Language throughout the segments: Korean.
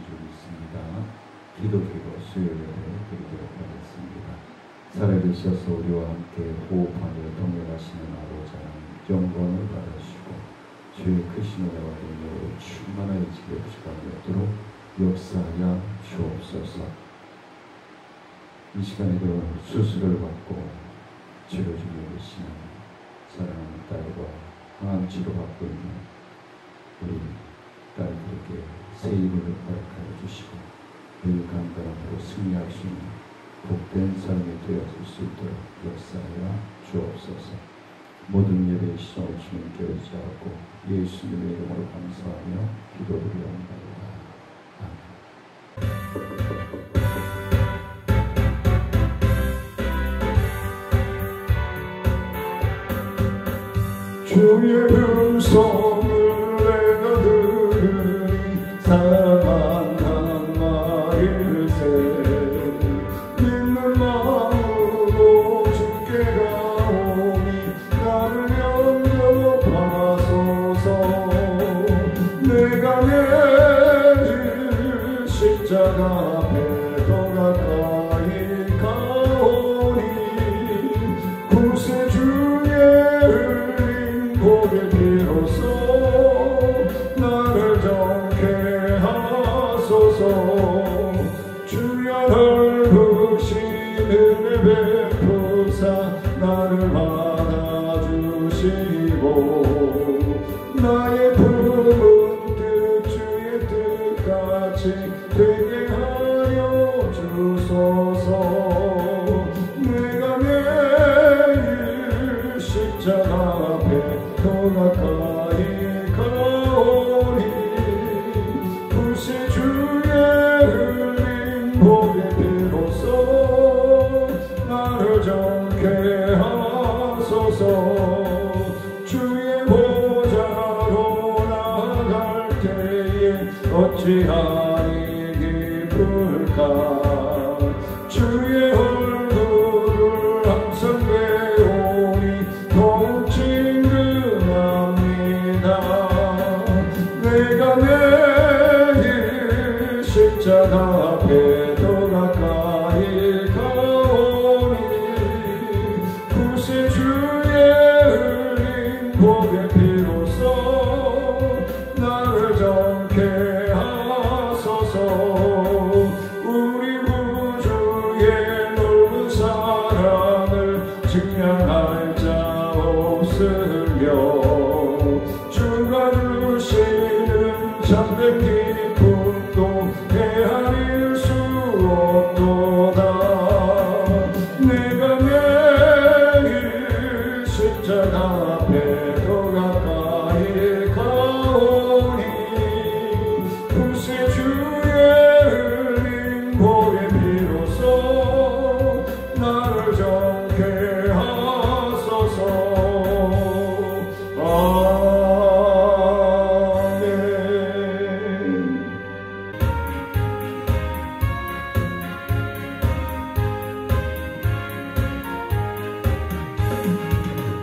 적이 있습니다. 기독교로 수요일에 드리도록 하겠습니다. 살아계셔서 우리와 함께 호흡하며 동행하시는 아버지 하나님 영광을 받으시고 주의 크신 은혜와 능력으로 충만하여 지게 시간이었도록 역사하여 주옵소서. 이 시간에도 수술을 받고 치료 중에 계시는 사랑하는 딸과 항암 치료받고 있는 우리 딸들에게 새 힘을 허락하여 주시고 그 강건함으로 승리할 수 있는 복된 삶이 되어질 수 있도록 역사하여 주옵소서. 모든 예배의 시청을 주님께 의지하고 예수님의 이름으로 감사하며 기도드리옵나이다. 아멘. 주의 음성을 내가 들으니 사랑한 말일세. 믿는 마음으로 주께 가오니 나를 영접하소서. 내가 내릴 십자가 앞에 더 가까이 가오니 구세주의 고개 비로소 나를 정케 하소서. 주여 넓으신 은혜 베푸사 나를 받아주시고 나의 품은 뜻 주의 뜻같이 되게 하여 주소서. 내가 내일 십자가 앞에 더 가까이 가오니 구세주의 흘린 복의 피로써 나를 정케 하소서. 주의 보좌로 나아갈 때에 어찌하니 기쁠까. 주의 얼굴을 항상 배우니 더욱 친근합니다. 내가 내일 십자가 앞에 더 가까이 가오니 구세주의 흘린 복의 피로써 나를 정케 하소서. 우리 구주의 넓은 사랑을 증명할 자 없으며 주가 주시는 참된 기쁨도 헤아릴 수 없도다. 내가 매일 십자가 앞에 더 가까이 가오니 구세주의 흘린 복의 피로써 나를 정케 하소서. 아멘.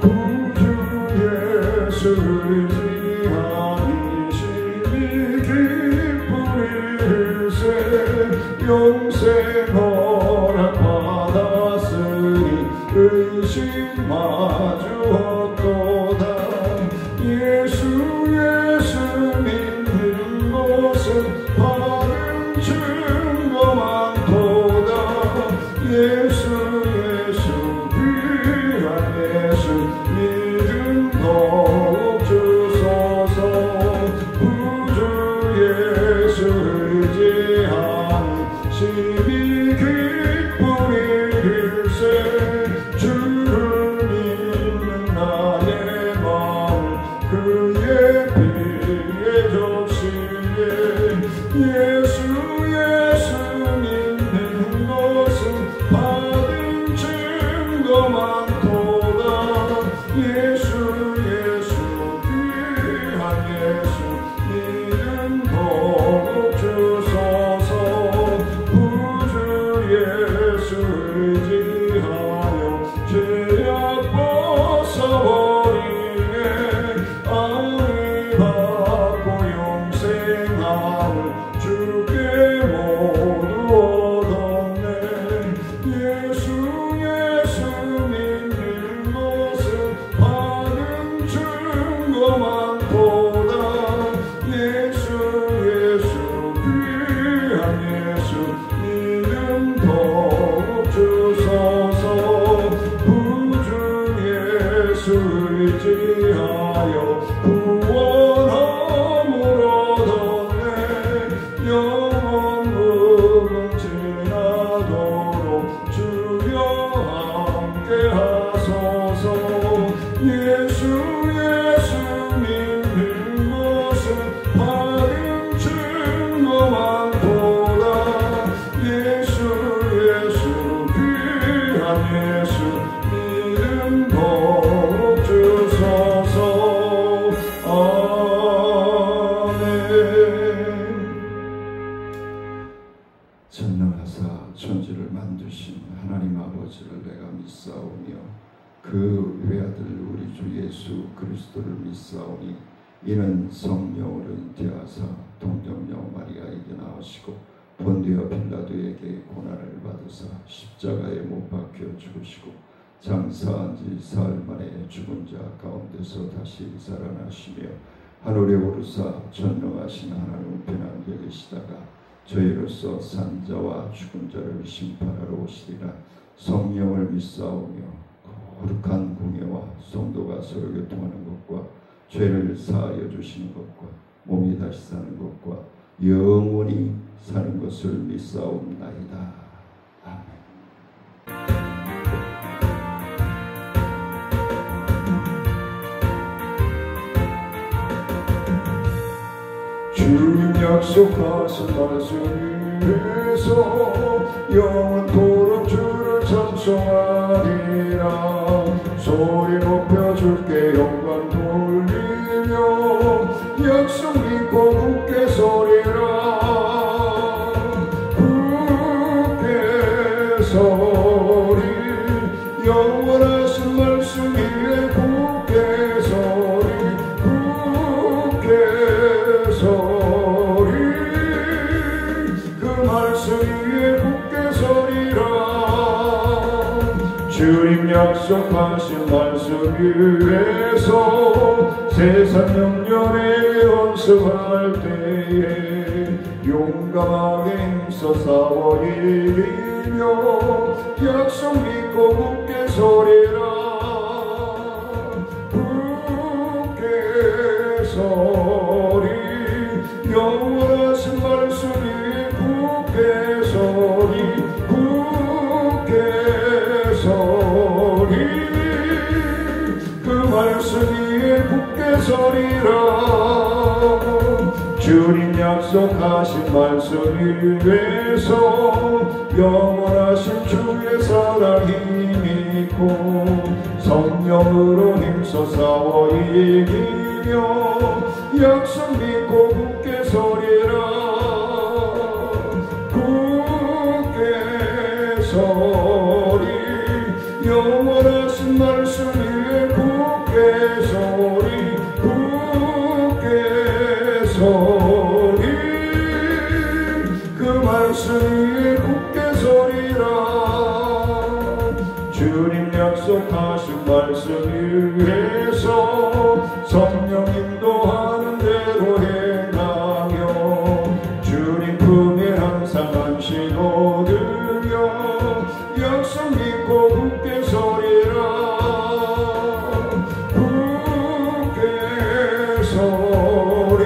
구주 예수를 지하니 심히 기쁘리세. 영생 허락 받았으니 의심 마주 없도다. 예수 믿는 것은 받은 증거 많도다. 예수 귀한 예수 믿음 더욱 주소서. 구주 예수를 의지한 심히 기쁘리세. 주를 믿는 나의 마음 그의 피에 적시네. 예수 믿는 것은 받은 증거 많도다. 예수 귀한 예수 믿음 더욱 주소서. 영원 무궁 지나도록 주여 함께 하소서. 예수 믿는 것은 받은 증거 많도다. 예수 귀한 예수 믿음 복 주소서. 전능하사 천지를 만드신 하나님 아버지를 내가 믿사오며 그 외아들 우리 주 예수 그리스도를 믿사오니 이는 성령으로 잉태하사 동정녀 마리아에게 나오시고 본디오 빌라도에게 고난을 받으사 십자가에 못 박혀 죽으시고 장사한 지 사흘 만에 죽은 자 가운데서 다시 살아나시며 하늘에 오르사 전능하신 하나님 우편에 앉아 계시다가 저희로서 산자와 죽은 자를 심판하러 오시리라. 성령을 믿사오며 거룩한 공예와 성도가 서로 교통하는 것과 죄를 사하여 주시는 것과 몸이 다시 사는 것과 영원히 사는 것을 믿사옵나이다. 아멘. 주님 약속하신 말씀 위에서 영원토록 주를 찬송하리라. 소리 높여 주께 영광 돌리며 약속 믿고 굳게 서리라. 굳게 서리 영원하신 말씀 위에 굳게 서리. 굳게 서리 그 말씀 위에 굳게 서리라. 주님 약속하신 말씀 위에서 세상 영년에 원수할 때에 용감하게 힘써 싸워 이기며 약속 믿고 굳게 서리라. 굳게 서리 영원하신 말씀 위에 굳게 서리. 굳게 서리 그 말씀 위에 굳게 서리라. 주님 약속하신 말씀 위에서 영원하신 주의 사랑 힘있고 성령으로 힘써 싸워 이기며 약속 믿고 굳게 서리라. 굳게 서리 영원하신 말씀 위에 굳게 서리. 굳게 서리 그 말씀 위에 굳게 서리라. 주님 약속하신 말씀 위에서 성령 인도하는 대로 행하며 주님 품에 항상 안식 얻으며 약속 믿고 굳게 서리라. 굳게 서리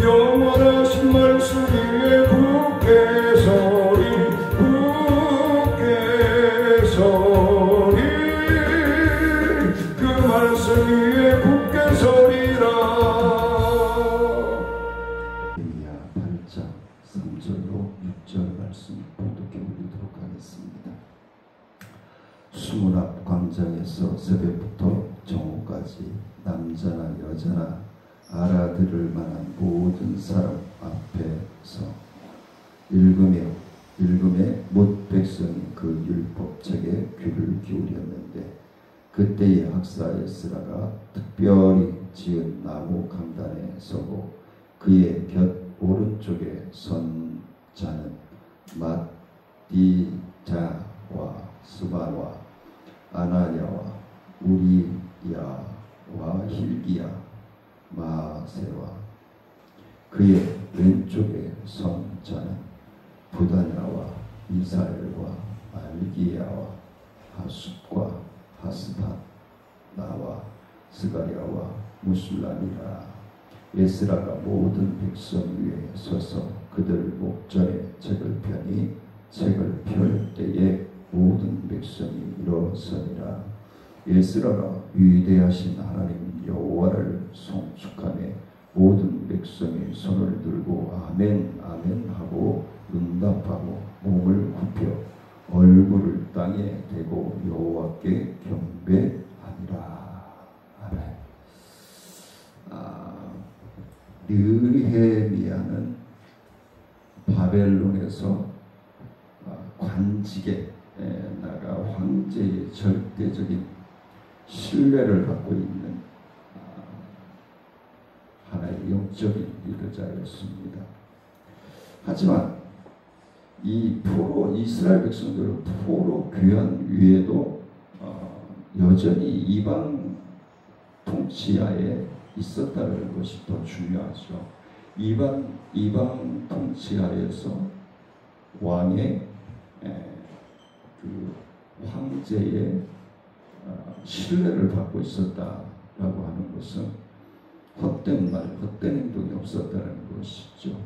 영원하신 말씀 위에 굳게 서리. 굳게 서리 그 말씀 위에 굳게 서리라. 이야 8장 3절로 6절 말씀 봉독해 드리도록 하겠습니다. 수문 앞 광장에서 새벽부터 정오까지 남자나 여자나 알아들을 만한 모든 사람 앞에서 읽음에 못 백성이 그 율법책에 귀를 기울였는데 그때의 학사 에스라가 특별히 지은 나무 강단에 서고 그의 곁 오른쪽에 선 자는 맏디자와 스바와 아나냐와 우리야와 힐기야 마세와 그의 왼쪽에 선 자는 부다냐와 미사엘과 알기야와 하숫과 하스팟 나와 스가랴와 무술람이라. 에스라가 모든 백성 위에 서서 그들 목전에 책을 펴니 책을 펼 때에 모든 백성이 일어서니라. 에스라가 위대하신 하나님 여호와를 송축하며 모든 백성이 손을 들고 아멘 아멘 하고 응답하고 몸을 굽혀 얼굴을 땅에 대고 여호와께 경배하니라. 아멘. 느헤미야는 바벨론에서 관직에 나가 황제의 절대적인 신뢰를 갖고 있는 하나의 영적인 리더자였습니다. 하지만 이 포로 이스라엘 백성들은 포로 귀환 위에도 여전히 이방 통치하에 있었다는 것이 더 중요하죠. 이방 통치하에서 왕의 그 황제의 신뢰를 받고 있었다라고 하는 것은 헛된 말, 헛된 행동이 없었다는 것이죠.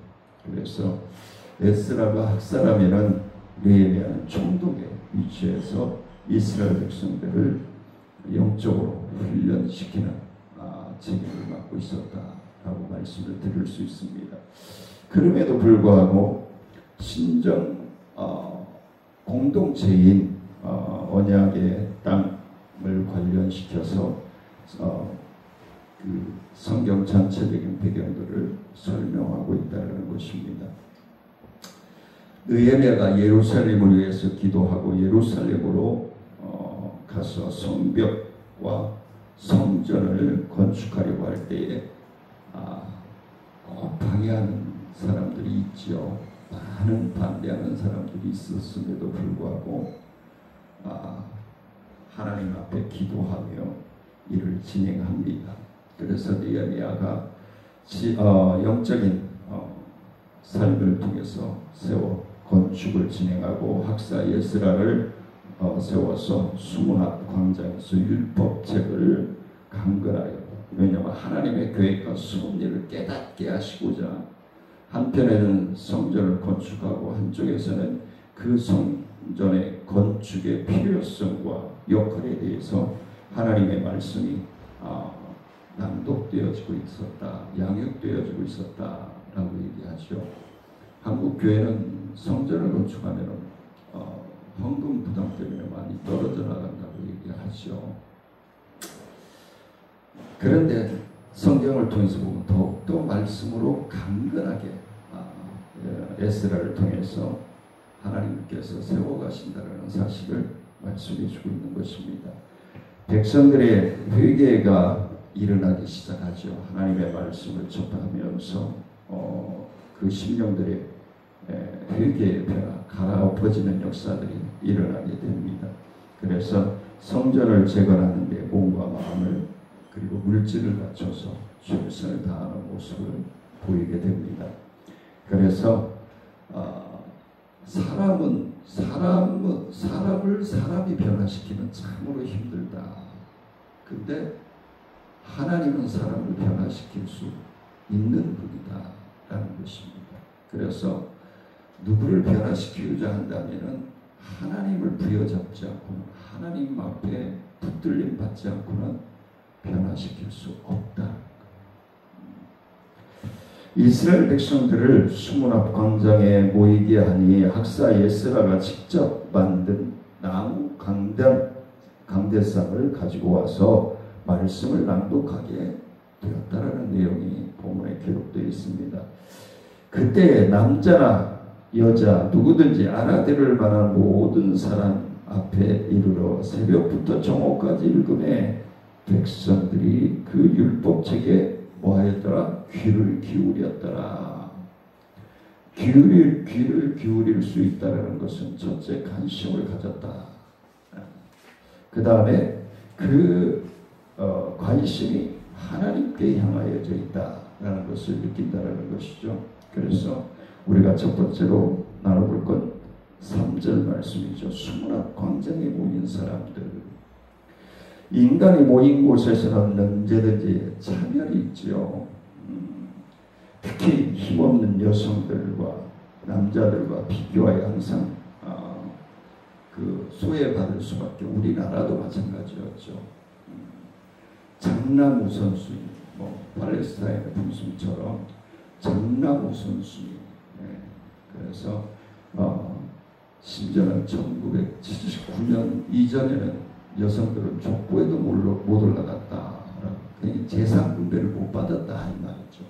그래서 에스라가 학사라면은 느헤미야는 총독의 위치에서 이스라엘 백성들을 영적으로 훈련시키는 책임을 맡고 있었다라고 말씀을 드릴 수 있습니다. 그럼에도 불구하고 신정 공동체인 언약의 땅을 관련시켜서 그 성경 전체적인 배경들을 설명하고 있다는 것입니다. 느헤미야가 예루살렘을 위해서 기도하고 예루살렘으로 가서 성벽과 성전을 건축하려고 할 때에 방해하는 사람들이 있죠. 많은 반대하는 사람들이 있었음에도 불구하고 하나님 앞에 기도하며 일을 진행합니다. 그래서 느헤미야가 영적인 삶을 통해서 세워 건축을 진행하고 학사 에스라를 세워서 수문학 광장에서 율법책을 강건하여, 왜냐하면 하나님의 계획과 섭리를 깨닫게 하시고자 한편에는 성전을 건축하고 한쪽에서는 그 성전의 건축의 필요성과 역할에 대해서 하나님의 말씀이 낭독되어지고 있었다, 양육되어지고 있었다라고 얘기하죠. 한국 교회는 성전을 건축하면 헌금 부담 때문에 많이 떨어져 나간다고 얘기하죠. 그런데 성경을 통해서 보면 더욱더 말씀으로 강건하게 에스라를 통해서 하나님께서 세워가신다는 사실을 말씀해주고 있는 것입니다. 백성들의 회개가 일어나기 시작하죠. 하나님의 말씀을 접하면서 그 심령들의 회개의 변화, 갈아엎어지는 역사들이 일어나게 됩니다. 그래서 성전을 재건하는 데 몸과 마음을 그리고 물질을 바쳐서 최선을 다하는 모습을 보이게 됩니다. 그래서 사람을 사람이 변화시키는 참으로 힘들다. 근데 하나님은 사람을 변화시킬 수 있는 분이다라는 것입니다. 그래서 누구를 변화시키고자 한다면은 하나님을 부여잡지 않고는, 하나님 앞에 붙들림 받지 않고는 변화시킬 수 없다. 이스라엘 백성들을 수문 앞 광장에 모이게 하니 학사 에스라가 직접 만든 나무 강대상을 가지고 와서 말씀을 낭독하게 되었다라는 내용이 본문에 기록되어 있습니다. 그때 남자나 여자 누구든지 알아들을 만한 모든 사람 앞에 이르러 새벽부터 정오까지 읽음에 백성들이 그 율법책에 뭐하였더라? 귀를 기울였더라. 귀를 기울일 수 있다는 것은 첫째 관심을 가졌다. 그 다음에 그 관심이 하나님께 향하여져 있다라는 것을 느낀다는 것이죠. 그래서 우리가 첫 번째로 나눠볼 건 3절 말씀이죠. 수문 앞 광장에 모인 사람들. 인간이 모인 곳에서는 언제든지 차별이 있죠. 특히 힘없는 여성들과 남자들과 비교하여 항상 그 소외받을 수밖에. 우리나라도 마찬가지였죠. 장남 우선순위, 팔레스타인의 분순처럼 장남 우선순위. 그래서 심지어는 1979년 이전에는 여성들은 족보에도 못 올라갔다. 재산 분배를 못 받았다 이 말이죠.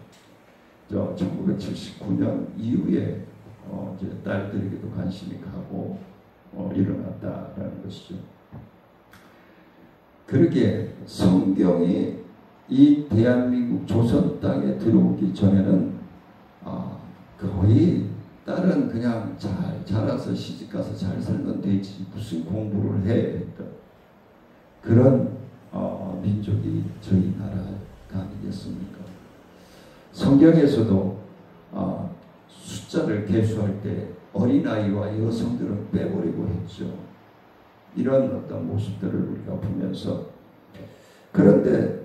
1979년 이후에 이제 딸들에게도 관심이 가고 일어났다라는 것이죠. 그렇게 성경이 이 대한민국 조선 땅에 들어오기 전에는 거의 딸은 그냥 잘 자라서 시집가서 잘 살면 되지 무슨 공부를 해 했던 그런 민족이 저희 나라가 아니겠습니까? 성경에서도 숫자를 계수할 때 어린아이와 여성들은 빼버리고 했죠. 이런 어떤 모습들을 우리가 보면서, 그런데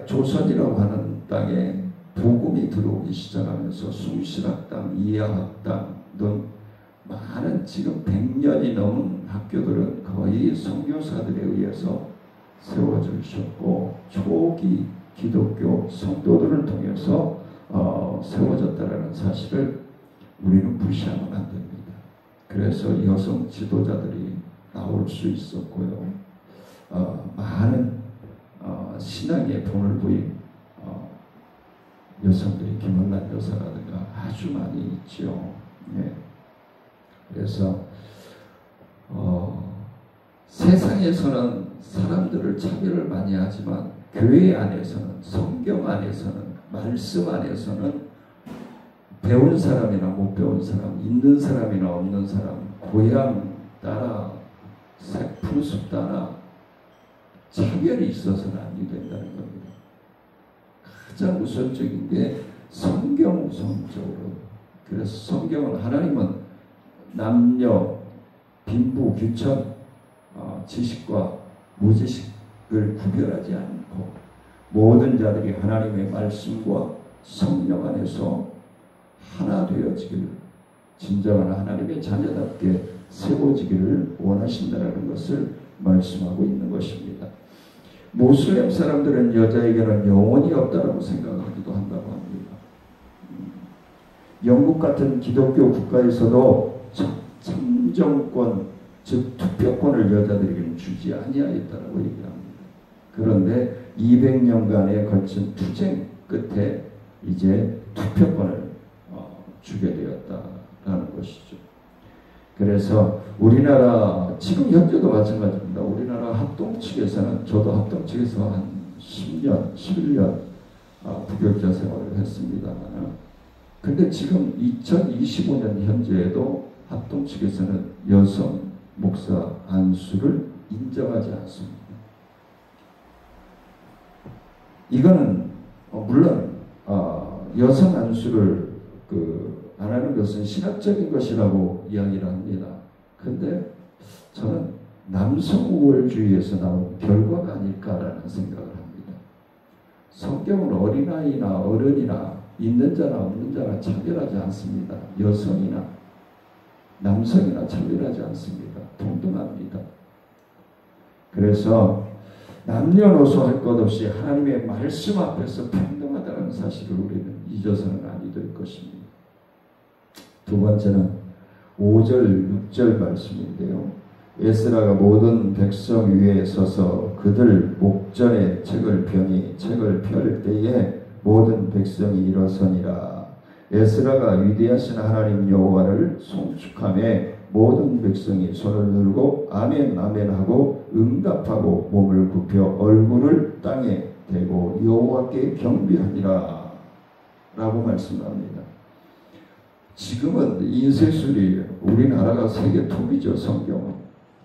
조선이라고 하는 땅에 복음이 들어오기 시작하면서 숭실학당, 이하학당 등 많은 지금 100년이 넘은 학교들은 거의 선교사들에 의해서 세워졌고 초기 기독교 성도들을 통해서 세워졌다라는 사실을 우리는 무시하면 안 됩니다. 그래서 여성 지도자들이 나올 수 있었고요. 많은 신앙에 본을 보인 여성들이 김원란 여사라든가 아주 많이 있죠. 예. 그래서 세상에서는 사람들을 차별을 많이 하지만 교회 안에서는, 성경 안에서는, 말씀 안에서는 배운 사람이나 못 배운 사람, 있는 사람이나 없는 사람, 고향 따라, 풍습 따라 차별이 있어서는 아니 된다는 겁니다. 가장 우선적인 게 성경 우선적으로. 그래서 성경은, 하나님은 남녀, 빈부, 귀천, 지식과 무지식을 구별하지 않고 모든 자들이 하나님의 말씀과 성령 안에서 하나 되어지기를, 진정한 하나님의 자녀답게 세워지기를 원하신다는 것을 말씀하고 있는 것입니다. 모슬렘 사람들은 여자에게는 영혼이 없다고 생각하기도 한다고 합니다. 영국 같은 기독교 국가에서도 참정권, 즉 투표권을 여자들에게는 주지 아니하였다고 얘기합니다. 그런데 200년간에 걸친 투쟁 끝에 이제 투표권을 주게 되었다라는 것이죠. 그래서 우리나라 지금 현재도 마찬가지입니다. 우리나라 합동 측에서는, 저도 합동 측에서 한 10년, 11년 부교육자 생활을 했습니다만, 근데 지금 2025년 현재에도 합동 측에서는 여성 목사 안수를 인정하지 않습니다. 이거는 물론 여성 안수를 안 하는 것은 신학적인 것이라고 이야기를 합니다. 근데 저는 남성 우월주의에서 나온 결과가 아닐까라는 생각을 합니다. 성경은 어린아이나 어른이나 있는 자나 없는 자나 차별하지 않습니다. 여성이나 남성이나 차별하지 않습니다. 동등합니다. 그래서 남녀노소 할 것 없이 하나님의 말씀 앞에서 평등하다는 사실을 우리는 잊어서는 아니 될 것입니다. 두 번째는 5절, 6절 말씀인데요. 에스라가 모든 백성 위에 서서 그들 목전에 책을 펴니 책을 펼 때에 모든 백성이 일어서니라. 에스라가 위대하신 하나님 여호와를 송축하며 모든 백성이 손을 들고 아멘 아멘 하고 응답하고 몸을 굽혀 얼굴을 땅에 대고 여호와께 경배하니라 라고 말씀합니다. 지금은 인쇄술이 우리나라가 세계 톱이죠. 성경은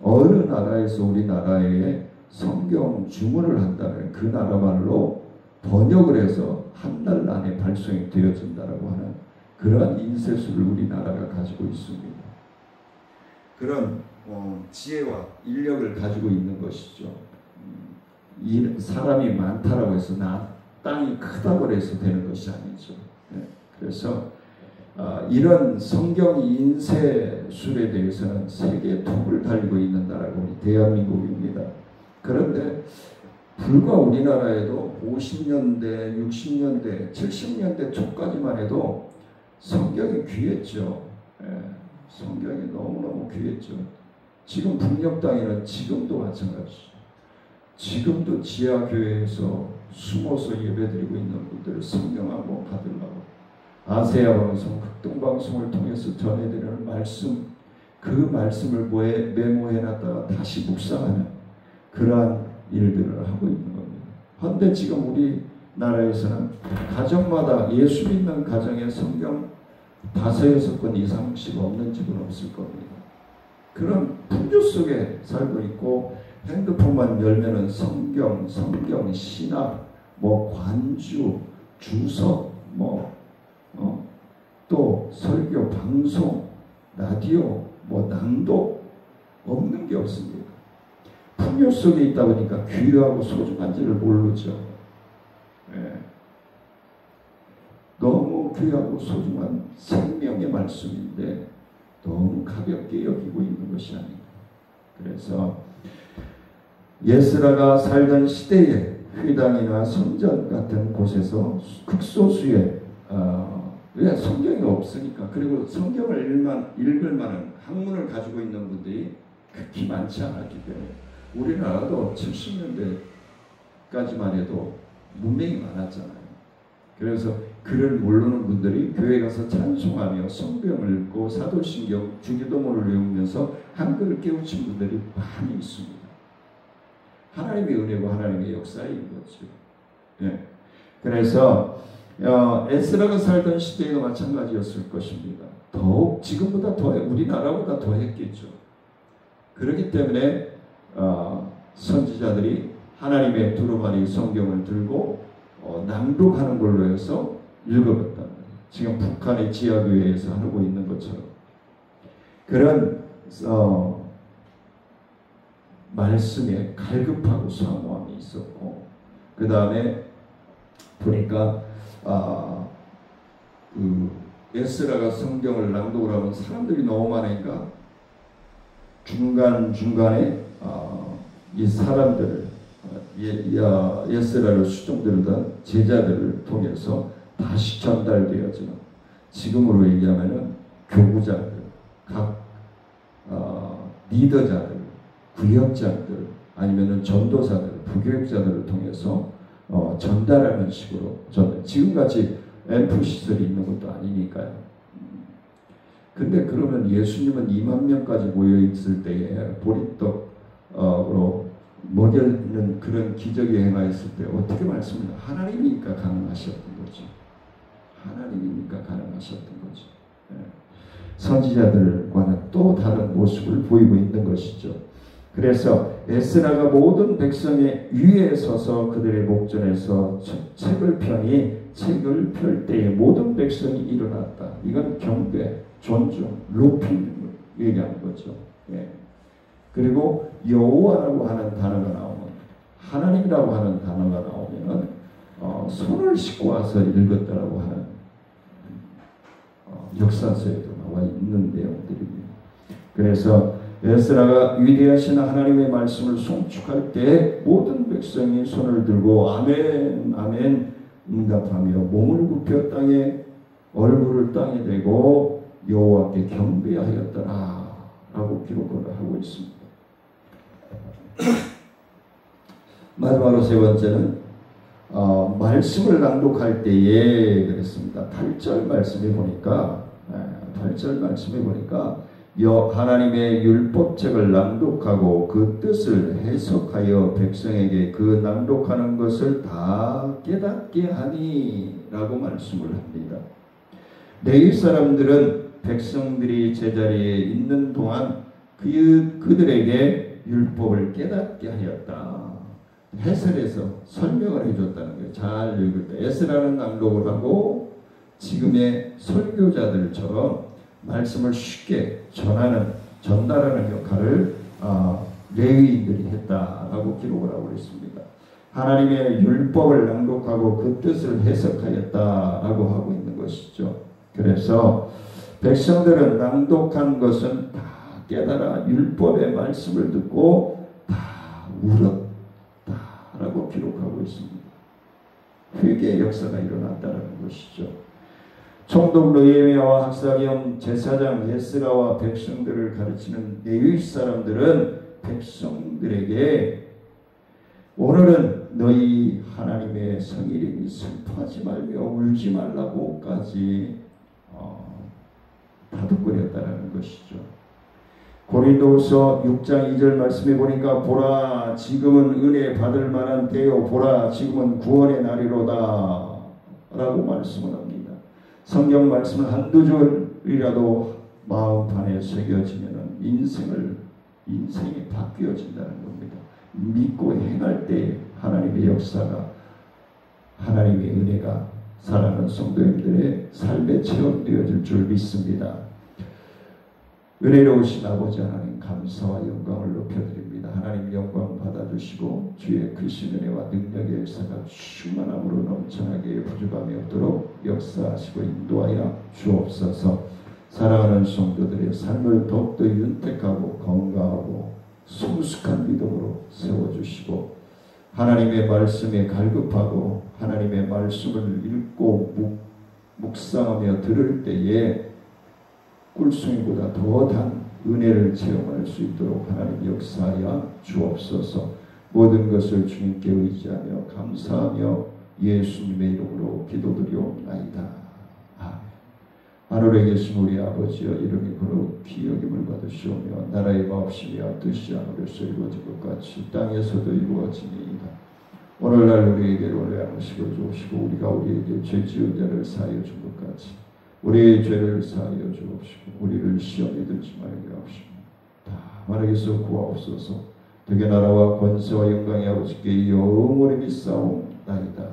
어느 나라에서 우리나라에 성경 주문을 한다면 그 나라 말로 번역을 해서 한 달 안에 발송이 되어진다라고 하는 그런 인쇄술을 우리나라가 가지고 있습니다. 그런 지혜와 인력을 가지고 있는 것이죠. 사람이 많다라고 해서 땅이 크다고 해서 되는 것이 아니죠. 그래서 이런 성경 인쇄술에 대해서는 세계 톱을 달리고 있는 나라가 우리 대한민국입니다. 그런데 불과 우리나라에도 50년대, 60년대, 70년대 초까지만 해도 성경이 귀했죠. 성경이 너무너무 귀했죠. 지금 북녘 땅에는 지금도 마찬가지죠. 지금도 지하교회에서 숨어서 예배드리고 있는 분들을 성경 한번 받으려고 아세아 방송, 극동 방송을 통해서 전해드리는 말씀, 그 말씀을 메모해놨다가 다시 묵상하는 그러한 일들을 하고 있는 겁니다. 그런데 지금 우리나라에서는 가정마다 예수 믿는 가정에 성경 5-6권 이상씩 없는 집은 없을 겁니다. 그런 풍조 속에 살고 있고 핸드폰만 열면은 성경, 신학, 관주, 주석, 또 설교, 방송, 라디오, 낭독 없는 게 없습니다. 풍요 속에 있다 보니까 귀하고 소중한지를 모르죠. 너무 귀하고 소중한 생명의 말씀인데 너무 가볍게 여기고 있는 것이 아닌가. 그래서 예스라가 살던 시대에 회당이나 성전 같은 곳에서 극소수의 왜 성경이 없으니까, 그리고 성경을 읽을 만한 학문을 가지고 있는 분들이 극히 많지 않았기 때문에 우리나라도 70년대까지만 해도 문맹이 많았잖아요. 그래서 글을 모르는 분들이 교회 가서 찬송하며 성경을 읽고 사도신경, 주기도문을 외우면서 한글을 깨우친 분들이 많이 있습니다. 하나님의 은혜고 하나님의 역사인 거죠. 그래서 에스라가 살던 시대에도 마찬가지였을 것입니다. 더욱 지금보다 더, 우리나라보다 더 했겠죠. 그렇기 때문에 선지자들이 하나님의 두루마리 성경을 들고 낭독하는 걸로 해서 읽어봤단 말이에요. 지금 북한의 지하교회에서 하고 있는 것처럼 그런 말씀에 갈급하고 사모함이 있었고, 그 다음에 보니까 에스라가 성경을 낭독을 하면 사람들이 너무 많으니까 중간중간에 이 사람들을 에스라를 수종들던 제자들을 통해서 다시 전달되어지는, 지금으로 얘기하면은 교구자들, 각 리더자들, 구역자들, 아니면은 전도사들, 부교육자들을 통해서 전달하는 식으로 지금같이 앰프 시설이 있는 것도 아니니까요. 근데 그러면 예수님은 2만 명까지 모여 있을 때에 보리떡으로 먹이는 그런 기적이 행하였을 때 어떻게 말씀을 하나님이니까 가능하셨던 거죠. 하나님이니까 가능하셨던 거죠. 선지자들과는 또 다른 모습을 보이고 있는 것이죠. 그래서 에스라가 모든 백성의 위에 서서 그들의 목전에서 책을 펴니 책을 펼 때에 모든 백성이 일어났다. 이건 경배, 존중, 높임을 얘기하는 거죠. 그리고 여호와라고 하는 단어가 나오면, 하나님이라고 하는 단어가 나오면은 손을 씻고 와서 읽었다라고 하는 역사서에도 나와 있는 내용들입니다. 그래서 에스라가 위대하신 하나님의 말씀을 송축할 때 모든 백성이 손을 들고 아멘 아멘 응답하며 몸을 굽혀 땅에 얼굴을 땅에 대고 여호와께 경배하였더라 라고 기록을 하고 있습니다. 마지막으로 세 번째는 말씀을 낭독할 때에 그랬습니다. 8절 말씀에 보니까 하나님의 율법책을 낭독하고 그 뜻을 해석하여 백성에게 그 낭독하는 것을 다 깨닫게 하니 라고 말씀을 합니다. 레위 사람들은 백성들이 제자리에 있는 동안 그들에게 율법을 깨닫게 하였다. 해설해서 설명을 해줬다는 거예요. 잘 읽을 때 에스라는 낭독을 하고 지금의 설교자들처럼 말씀을 쉽게 전달하는 역할을 레위인들이 했다라고 기록을 하고 있습니다. 하나님의 율법을 낭독하고 그 뜻을 해석하였다라고 하고 있는 것이죠. 그래서 백성들은 낭독한 것은 다 깨달아 율법의 말씀을 듣고 다 울었다라고 기록하고 있습니다. 회개의 역사가 일어났다는 것이죠. 총독 느헤미야와 학사겸 제사장 에스라와 백성들을 가르치는 레위 사람들은 백성들에게 오늘은 너희 하나님의 성일이니 슬퍼하지 말며 울지 말라고까지 다독거렸다는 것이죠. 고린도후서 6장 2절 말씀에 보니까 보라 지금은 은혜 받을 만한 때요 보라 지금은 구원의 날이로다 라고 말씀을 합니다. 성경 말씀은 한두 줄이라도 마음판에 새겨지면 인생이 바뀌어진다는 겁니다. 믿고 행할 때 하나님의 역사가 하나님의 은혜가 사랑하는 성도님들의 삶에 체험되어질 줄 믿습니다. 은혜로우신 아버지 하나님 감사와 영광을 높여드립니다. 하나님 영광 받아주시고 주의 크신 은혜와 능력의 역사가 충만함으로 넘쳐나게 부족함이 없도록 역사하시고 인도하여 주옵소서. 사랑하는 성도들의 삶을 더욱더 윤택하고 건강하고 성숙한 믿음으로 세워주시고 하나님의 말씀에 갈급하고 하나님의 말씀을 읽고 묵상하며 들을 때에 꿀송이보다 더한 은혜를 체험할 수 있도록 하나님 역사하여 주옵소서. 모든 것을 주님께 의지하며 감사하며 예수님의 이름으로 기도드리옵나이다. 아멘. 하늘에 계신 우리 아버지여 이름이 거룩히 귀여김을 받으시오며 나라의 마옵시며 뜻이 하늘에서 이루어진 것 같이 땅에서도 이루어지니이다. 오늘날 우리에게 원래 양식을 주옵시고 우리가 우리에게 죄 지은 자를 사하여 준 것 같이 우리의 죄를 사하여 주옵시고 우리를 시험에 들지 말게 하옵시고 다만 에게서 구하옵소서. 되게 나라와 권세와 영광이 아버지께 영원히 믿사옵나이다.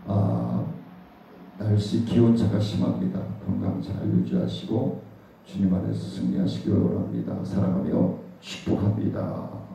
아멘. 날씨 기온차가 심합니다. 건강 잘 유지하시고 주님 안에서 승리하시기 원합니다. 사랑하며 축복합니다.